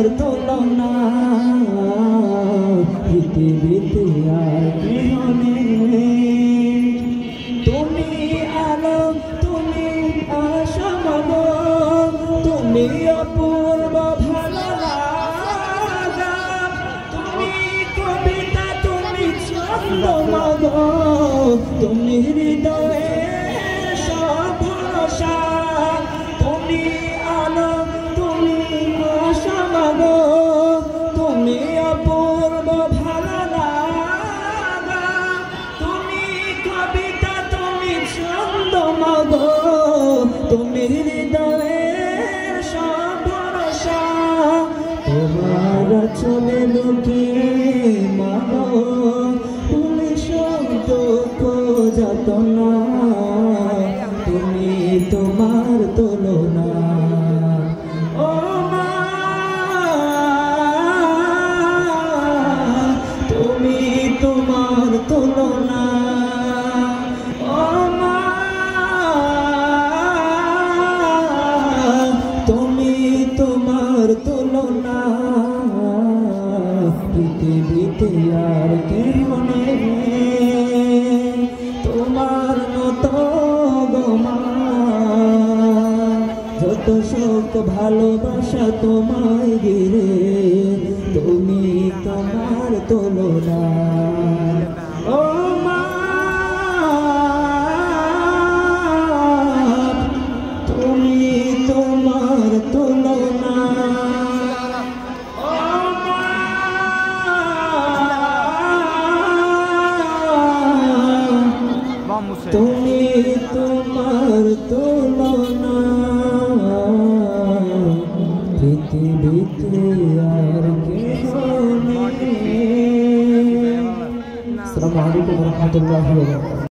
তোমার তুলনা পৃথিবীতে আর কেহ নেই। তুমি আলম, তুমি আশামগ, তুমি অপূর্ব ভালো লাগা, তুমি কবিতা, তুমি ছন্দমগ, তুমি হৃদয়ের সব ভরসা। তুমি আলম, তুমি আশামগ, তুমি অপূর্ব ভালো লাগা, তুমি কবিতা, তুমি ছন্দমগ, তুমি হৃদয়ের সব ভরসা। তোমার চলে লুকিয়ে মাগো তুমি সব দুঃখ যাতনা, তুমি তোমার তুলনা। ও মা, তুমি তোমার তুলনা। ও মা, তুমি তোমার তুলনা পৃথিবীতে আর কেহ নেই। তোমার মতো গো মা, যত শোক ভালোবাসা তোমায় ঘিরে, তুমি তোমার তুলনা। ও মা, তুমি তোমার তুলনা। তুমি তোমার তুলনা পৃথিবীতে আর কেহ নেই। আসসালামু আলাইকুম ওয়া রাহমাতুল্লাহি ওয়া বারাকাতুহু।